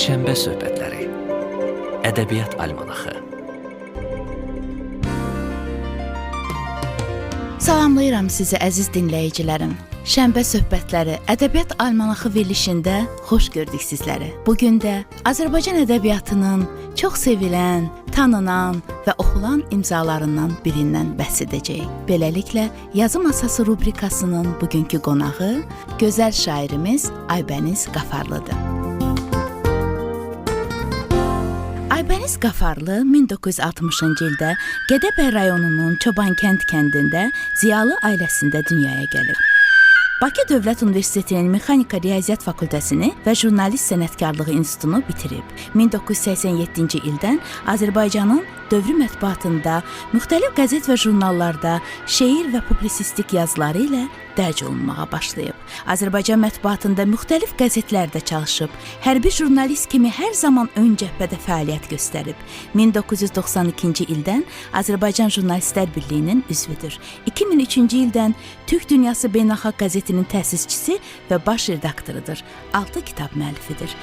Şənbə söhbətləri, ədəbiyyat almanaxı. Salamlayıram sizi əziz dinləyicilərim. Şənbə söhbətləri, ədəbiyyat almanaxı verilişində xoş gördük sizləri. Bugün də Azərbaycan ədəbiyyatının çox sevilən, tanınan və oxulan imzalarından birindən bəhs edəcəyik. Beləliklə, Yazı Masası rubrikasının bugünkü qonağı gözəl şairimiz Aybəniz Qafarlıdır. Aybəniz Qafarlı 1960-cı ildə Gədəbəy rayonunun Çobankənd kəndində ziyalı ailəsində dünyaya gəlir. Bakı Dövlət Universitetinin Mexanika Riyaziyyat Fakültəsini və Jurnalist Sənətkarlığı İnstitutunu bitirib. 1987-ci ildən Azərbaycanın dövrü mətbuatında, müxtəlif qəzet və jurnallarda şeir və publisistik yazıları ilə dərc olunmağa başlayıb. Azərbaycan mətbuatında müxtəlif qəzetlərdə çalışıb, hərbi jurnalist kimi hər zaman ön cəbhədə fəaliyyət göstərib. 1992-ci ildən Azərbaycan Jurnalistlər Birliyinin üzvüdür. 2003-cü ildən Türk Dünyası Beynəlxalq qəzetinin təsisçisi və baş redaktorudur. 6 kitab müəllifidir.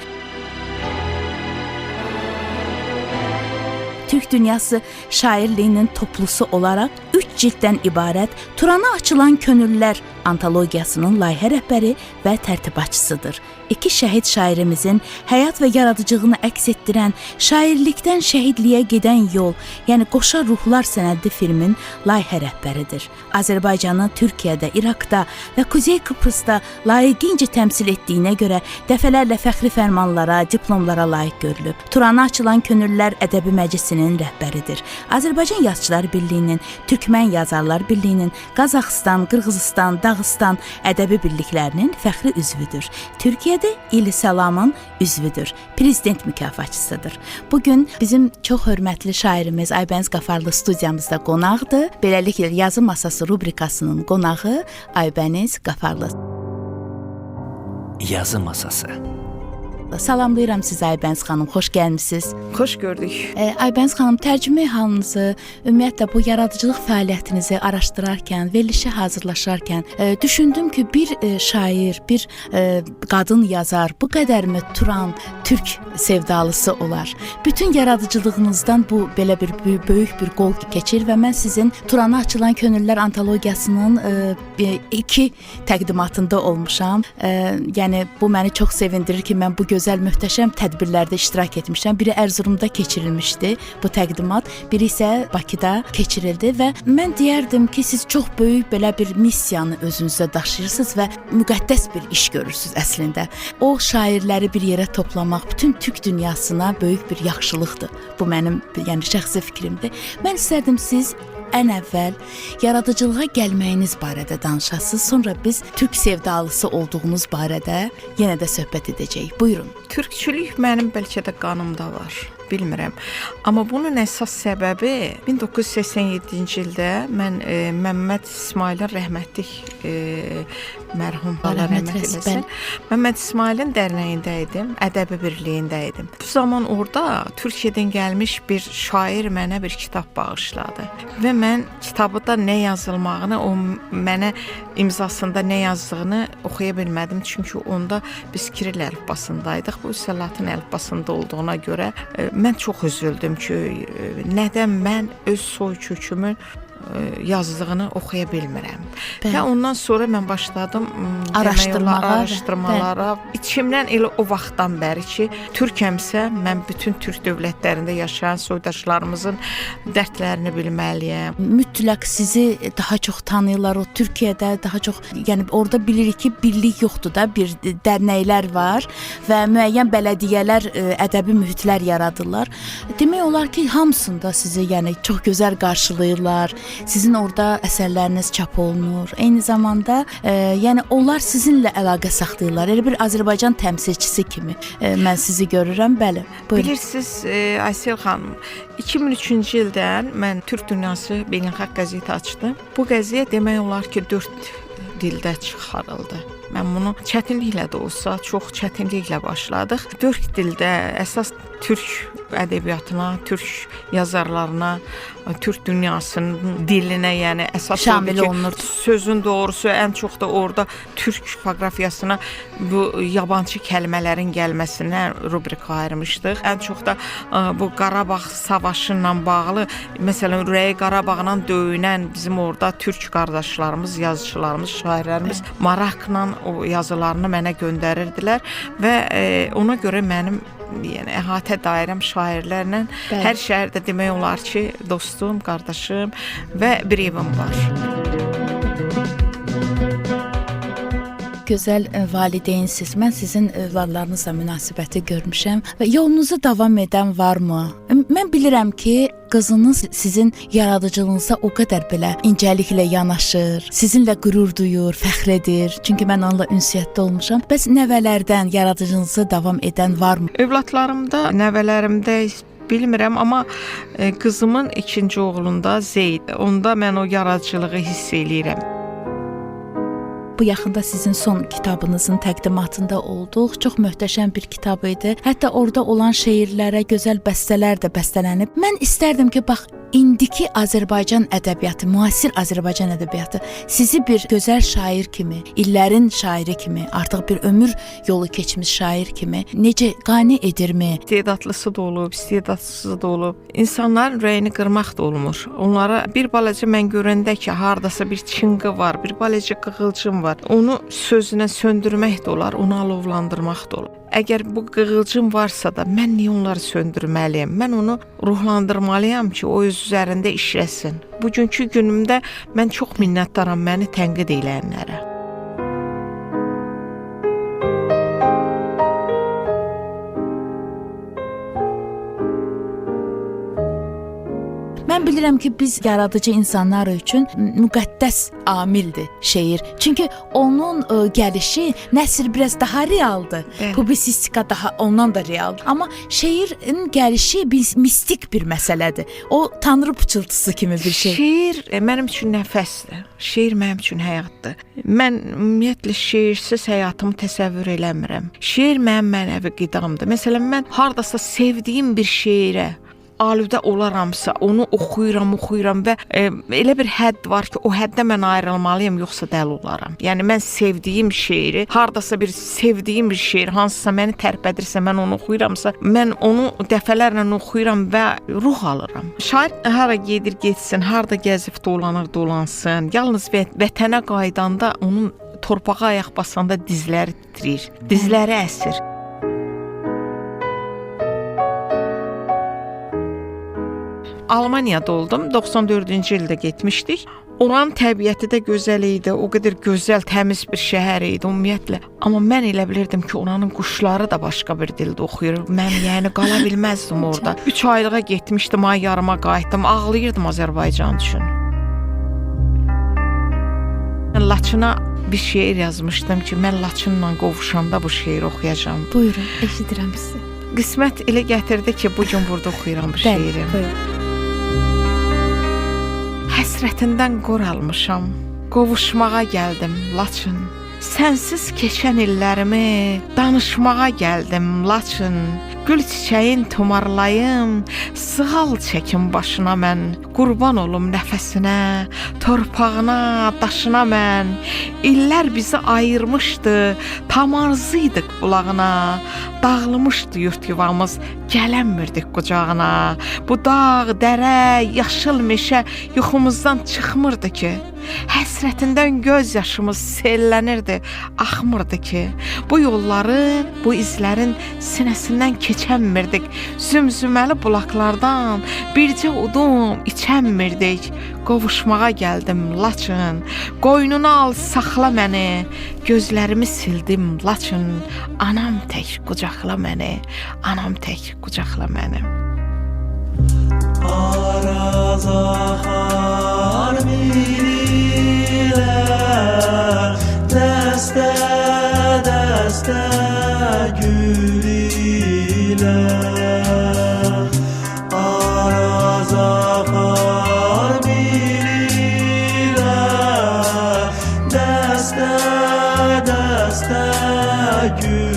Türk Dünyası şairliyinin toplusu olaraq 3 cilddən ibarət Turana açılan könüllülər antologiyasının layihə rəhbəri və tərtibatçısıdır. İki şəhid şairimizin həyat və yaradıcılığını əks etdirən Şairlikdən şəhidliyə gedən yol, yəni Qoşa Ruhlar sənədli filmin layihə rəhbəridir. Azərbaycanı Türkiyədə, İraqda və Kuzey Kıbrısda layiqincə təmsil etdiyinə görə dəfələrlə fəxri fərmanlara, diplomlara layiq görülüb. Turana açılan könüllülər ədəbi məclisinin rəhbəridir. Azərbaycan Yazıçılar Birliyinin, Türkmən Yazarlar Birliyinin, Qazaxıstan, Qırğızıstan, Dağıstan ədəbi birliklərinin fəxri üzvüdür. Türkiyədə İli Salamın üzvüdür. Prezident mükafatçısıdır. Bugün bizim çox hörmətli şairimiz Aybəniz Qafarlı studiyamızda qonaqdır. Beləliklə Yazı Masası rubrikasının qonağı Aybəniz Qafarlı. Yazı Masası. Salamlayıram sizi Aybəniz xanım, xoş gəlmisiniz. Xoş gördük. Aybəniz xanım, tərcümə halınızı, ümumiyyətlə bu yaradıcılıq fəaliyyətinizi araşdırarkən, verilişə hazırlaşarkən düşündüm ki, bir şair, bir qadın yazar bu qədərmi Turan, Türk sevdalısı olar. Bütün yaradıcılığınızdan bu belə bir böyük bir qol keçir və mən sizin Turana açılan könüllülər antologiyasının 2 təqdimatında olmuşam. Yəni bu məni çox sevindirir ki, mən bu gözəl, möhtəşəm tədbirlərdə iştirak etmişəm. Biri Ərzurumda keçirilmişdi bu təqdimat, biri isə Bakıda keçirildi və mən deyərdim ki, siz çox böyük belə bir missiyanı özünüzdə daşıyırsınız və müqəddəs bir iş görürsünüz əslində. O şairləri bir yerə toplamaq bütün Türk dünyasına böyük bir yaxşılıqdır. Bu mənim şəxsi fikrimdir. Mən istərdim siz ən əvvəl yaradıcılığa gəlməyiniz barədə danışasınız, sonra biz Türk sevdalısı olduğunuz barədə yenə də söhbət edəcəyik. Buyurun. Türkçülük mənim bəlkə də qanımda var, bilmirəm. Amma bunun əsas səbəbi 1987-ci ildə mən Məmməd İsmailin rəhmətlik mərhum Allah rəhmət eləsin. Məmməd İsmailin dərnəyində idim, ədəbi birliyində idim. Bu zaman orada Türkiyədən gəlmiş bir şair mənə bir kitab bağışladı və mən kitabda nə yazılmağını, o mənə imzasında nə yazdığını oxuya bilmədim, çünki onda biz Kiril əlifbasındaydıq. Bu Selahattin əlifbasında olduğuna görə mən çox üzüldüm ki, nədən mən öz soy kökümün yazdığını oxuya bilmirəm. Və ondan sonra mən başladım araşdırmalara. İçimdən elə o vaxtdan bəri ki, türkəmsə mən bütün türk dövlətlərində yaşayan soydaşlarımızın dərdlərini bilməliyəm. Mütləq sizi daha çox tanıyırlar o Türkiyədə, daha çox, yəni orada bilirik ki, birlik yoxdur da, bir dərnəklər var və müəyyən bələdiyyələr ədəbi mühitlər yaradırlar. Demək olar ki, hamısında sizi çox gözəl qarşılayırlar. Sizin orada əsərləriniz çap olunur. Eyni zamanda onlar sizinlə əlaqə saxlayırlar. Elə bir Azərbaycan təmsilçisi kimi mən sizi görürəm. Bəli. Buyurun. Bilirsiniz Aysel xanım, 2003-cü ildən mən Türk Dünyası Beynəlxalq qəzeti açdım. Bu qəzet demək olar ki, 4 dildə çıxarıldı. Mən bunu çətinliklə də olsa, çox çətinliklə başladıq. 4 dildə əsas türk ədəbiyyatına, türk yazarlarına, türk dünyasının dilinə, yəni əsas şamil olunurdu. Sözün doğrusu ən çox da orada türk fotoqrafiyasına bu yabancı kəlmələrin gəlməsinə rubrika ayırmışdıq. Ən çox da bu Qarabağ savaşı ilə bağlı, məsələn, Ürəyi Qarabağla döyünən bizim orada türk qardaşlarımız, yazıçılarımız, şairlərimiz maraqla o yazılarını mənə göndərirdilər və ona görə mənim yəni əhatə dairəm şairlərlə hər şəhərdə demək olar ki, dostum, qardaşım və bir evim var. Gözəl valideynsiniz. Mən sizin övladlarınızla münasibəti görmüşəm və yolunuzu davam edən varmı? Mən bilirəm ki, qızınız sizin yaradıcılığınıza o qədər belə incəliklə yanaşır, sizinlə qürur duyur, fəxr edir. Çünki mən onunla ünsiyyətdə olmuşam. Bəs nəvələrdən yaradıcılığınızı davam edən varmı? Övladlarımda, nəvələrimdə bilmirəm, amma qızımın ikinci oğlunda Zeyd, onda mən o yaradıcılığı hiss eləyirəm. Bu yaxında sizin son kitabınızın təqdimatında olduq. Çox möhtəşəm bir kitab idi. Hətta orada olan şeirlərə gözəl bəstələr də bəstələnib. Mən istərdim ki, bax, indiki Azərbaycan ədəbiyyatı, müasir Azərbaycan ədəbiyyatı sizi bir gözəl şair kimi, illərin şairi kimi, artıq bir ömür yolu keçmiş şair kimi necə qane edirmi? İstedadlısı da olub, istedadsızı da olub. İnsanların ürəyini qırmaq da olmur. Onlara bir balaca mən görəndə ki, hardasa bir çınqı var, bir balaca qığılcım var. Onu sözünə söndürmək də olar, onu alovlandırmaq da olar. Əgər bu qığılcım varsa da mən niyə onları söndürməliyəm? Mən onu ruhlandırmalıyam ki, o öz üzərində işləsin. Bugünkü günümdə mən çox minnətdaram məni tənqid edənlərə. Mən bilirəm ki, biz yaradıcı insanlar üçün müqəddəs amildir şeir. Çünki onun gəlişi nəsr biraz daha realdır. Publisistika daha ondan da realdır. Amma şeirin gəlişi mistik bir məsələdir. O tanrı pıçıltısı kimi bir şey. Şeir mənim üçün nəfəsdir. Şeir mənim üçün həyatdır. Mən ümumiyyətlə şeirsiz həyatımı təsəvvür eləmirəm. Şeir mənim mənəvi qidamdır. Məsələn, mən hardasa sevdiyim bir şeirə alüdə olaramsa, onu oxuyuram və elə bir hədd var ki, o həddə mən ayrılmalıyam, yoxsa dəli olaram. Yəni mən sevdiyim şeiri, hardasa bir sevdiyim bir şeir, hansısa məni tərpədirsə, mən onu oxuyuramsa, mən onu dəfələrlə oxuyuram və ruh alıram. Şair hara gedir getsin, harda gəzib dolanır dolansın, yalnız vətənə qaydanda onun torpağa ayaq basanda dizləri titrəyir, dizləri əsir. Almaniyada oldum, 94-cü ildə getmişdik. Oranın təbiəti də gözəl idi, o qədər gözəl, təmiz bir şəhər idi ümumiyyətlə. Amma mən elə bilirdim ki, oranın quşları da başqa bir dildə oxuyur. Mən yəni qala bilməzdim orada. 3 aylığa getmişdim, ay yarıma qayıtdım, ağlayırdım Azərbaycan üçün. Mən Laçına bir şeir yazmışdım ki, mən Laçınla qovuşanda bu şeiri oxuyacağam. Buyurun, eşidirəm sizi. Qismət elə gətirdi ki, bugün burada oxuyuram bu şeiri. Buyurun. Həsrətindən qor almışam, qovuşmağa gəldim Laçın. Sənsiz keçən illərimi danışmağa gəldim Laçın. Gül çiçəyin tumarlayım, sığal çəkim başına mən. Qurban olum nəfəsinə, torpağına, daşına mən. İllər bizi ayırmışdı, tamarzıydıq bulağına. Dağılmışdı yurt yuvamız, gələnmirdik qucağına. Bu dağ, dərə, yaşıl meşə yuxumuzdan çıxmırdı ki. Həsrətindən göz yaşımız sellənirdi, axmırdı ki. Bu yolların, bu izlərin sinəsindən keçənmirdik. Zümzüməli bulaqlardan bircə udum içənmirdik. Qovuşmağa gəldim Laçın, qoynuna al, saxla məni. Gözlərimi sildim Laçın, anam tək qucaqla məni, anam tək qucaqla məni. Araz axar minilər, dəstə dəstə güllər. Araz axar minilər, dəstə dəstə güllər.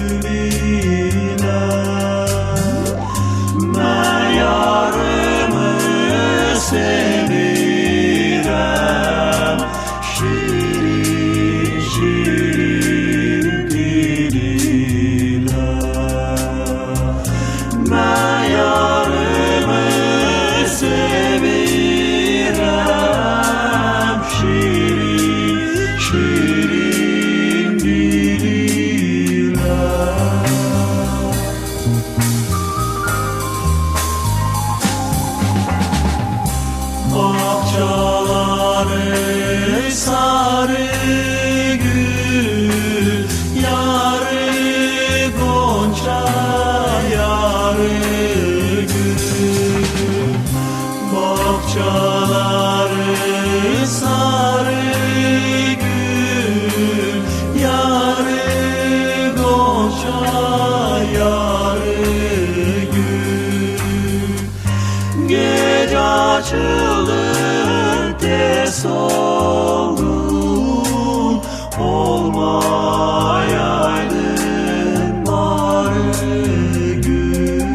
olmayaydın bari gün.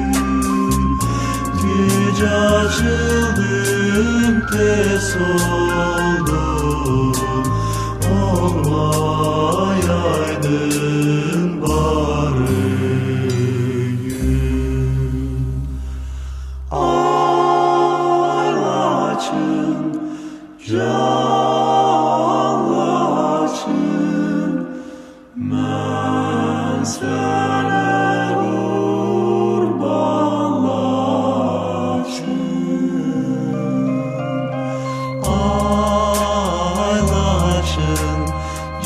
Güc açıldım tez oldum, olmayaydın bari gün. Ağlaçın, canlaçın, mən sənə qurbanlaçın. Aylaçın,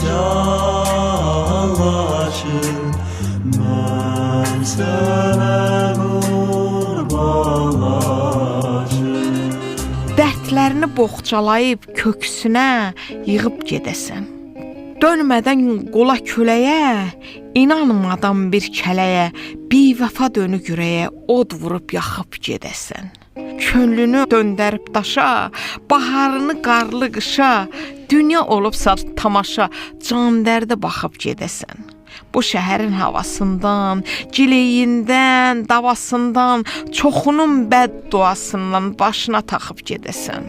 canlaçın, mən sənə qurbanlaçın. Dərdlərini boğçalayıb köksünə yığıb gedəsən. Dönmədən qola küləyə, inanmadan bir kələyə, bivəfa dönüb ürəyə, od vurub yaxıb gedəsən. Könlünü döndərib daşa, baharını qarlı qışa, dünya olubsa tamaşa, can dərdə baxıb gedəsən. Bu şəhərin havasından, gileyindən, davasından, çoxunun bədduasından başına taxıb gedəsən.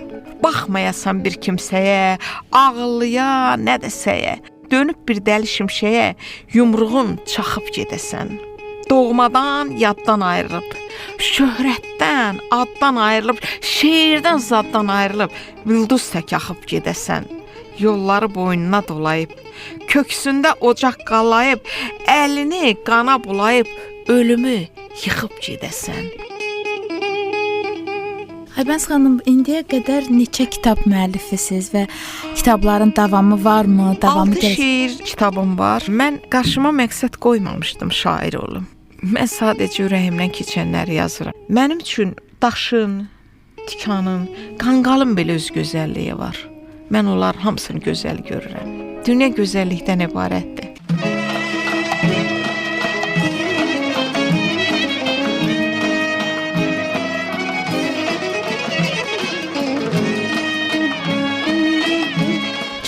Baxmayasan bir kimsəyə, ağıllıya, nə desəyə, dönüb bir dəli şimşəyə, yumruğun çaxıb gedəsən. Doğmadan yaddan ayrılıb, şöhrətdən, addan ayrılıb, şeirdən zaddan ayrılıb, vıldız tək axıb gedəsən. Yolları boynuna dolayıb, köksündə ocaq qalayıb, əlini qana bulayıb, ölümü yıxıb gedəsən. Aybəniz xanım, indiyə qədər neçə kitab müəllifisiz və kitabların davamı varmı? 6 şeir kitabım var. Mən qarşıma məqsəd qoymamışdım şair olum. Mən sadəcə ürəyimdən keçənləri yazıram. Mənim üçün daşın, tikanın, qanqalın belə öz gözəlliyi var. Mən onlar hamısını gözəl görürəm. Dünya gözəllikdən ibarətdir.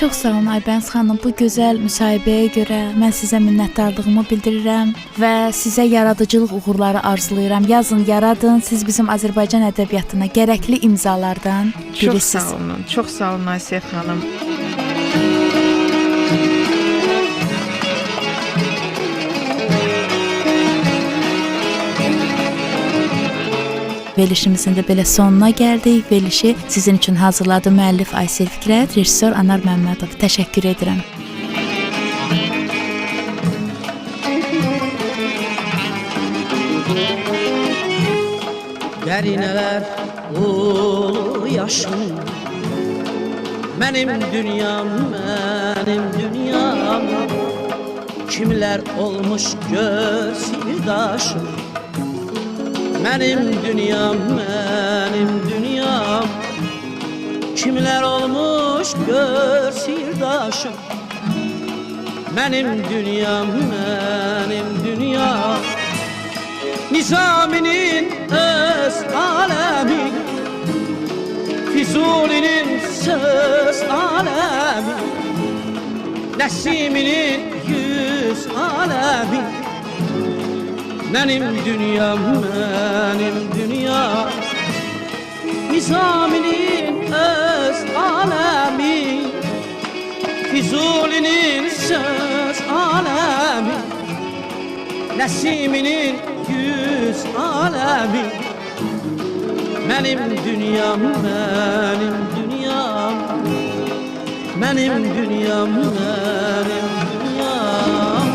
Çox sağ olun Aybəniz xanım. Bu gözəl müsahibəyə görə mən sizə minnətdarlığımı bildirirəm və sizə yaradıcılıq uğurları arzulayıram. Yazın, yaradın. Siz bizim Azərbaycan ədəbiyyatına gərəkli imzalardan birisiniz. Çox sağ olun. Çox sağ olun Aysiyə xanım. Verilişimizin də belə sonuna gəldik. Verilişi sizin üçün hazırladı müəllif Aysel Fikrət, rejissor Anar Məmmədov. Təşəkkür edirəm. Dərinələr ulu yaşım, mənim dünyam, mənim dünyam. Kimlər olmuş gör sirdaşım, mənim dünyam, mənim dünyam. Kimlər olmuş gör sirdaşım, mənim dünyam, mənim dünyam. Nizaminin öz alemi, Füzulinin söz alemi, Nəsiminin yüz alemi. Mənim dünyam, mənim dünyam. Nizaminin öz alemi, Füzulinin söz alemi, Nəsiminin yüz alemi. Mənim dünyam, mənim dünyam. Mənim dünyam, mənim dünyam.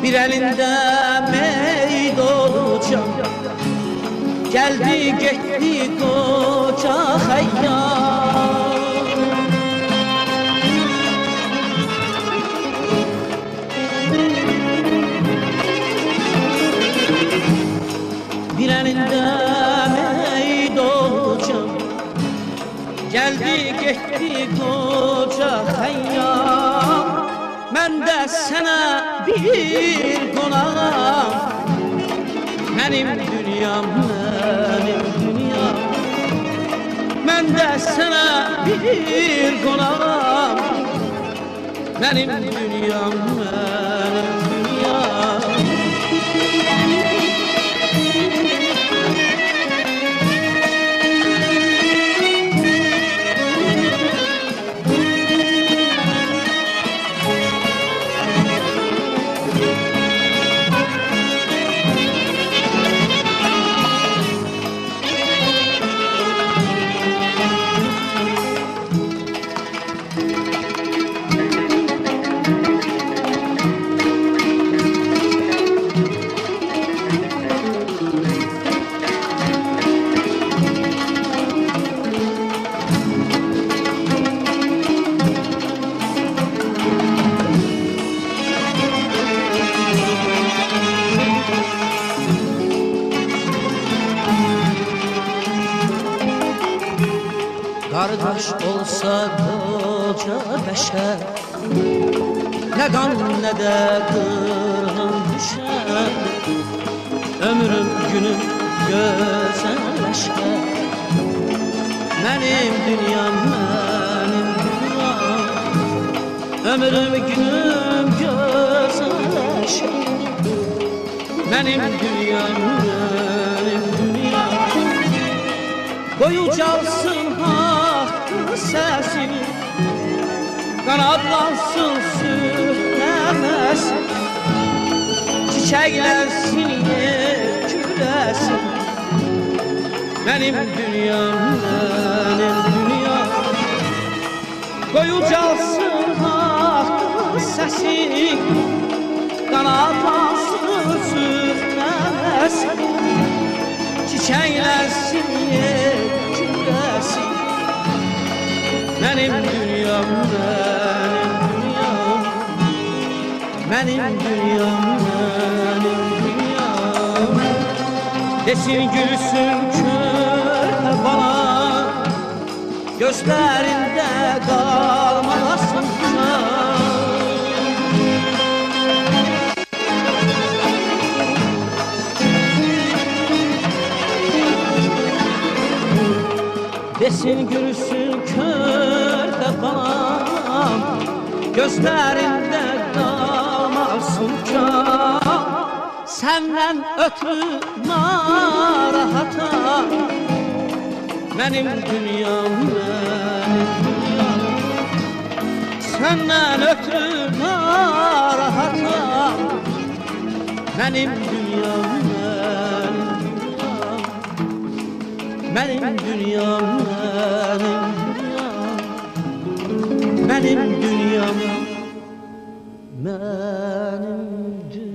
Bir əlində meydolcam, gəldi getdi qoca xəyyam. Bir əlində meydolcam, gəldi getdi qoca xəyyam. Mən də sənə bir qonağam, mənim dünyam, mənim dünyam. Mən də sənə bir qonağam, benim dünyam, benim dünyam. Kardeş olsa koca beşer, ne kan ne de kırhan düşer. Ömrüm günüm güzelleşer, benim dünyam, benim dünyam. Ömrüm günüm güzelleşer, benim dünyam, benim dünyam. Koyucalsın hakkı sesini, kanatlansın sürtlemesin. Çiçeklensin yer külesin, benim dünyam, benim dünyam. Koyucalsın hakkı sesini, kanatlansın sürtlemesin. Çiçeklensin yer külesin, benim dünyam, benim dünyam. Benim dünyam, benim dünyam. Desin gülsün körpe bana, gözlerinde kalmasın can. Desin gülsün körpe bana, gözlerinde kalmasın can. Senden ötürü narahatam, benim dünyam, benim dünyam. Senden ötürü narahatam, benim dünyam, benim dünyam. Benim dünyam, benim dünyam. Benim dünyam, benim dünyam.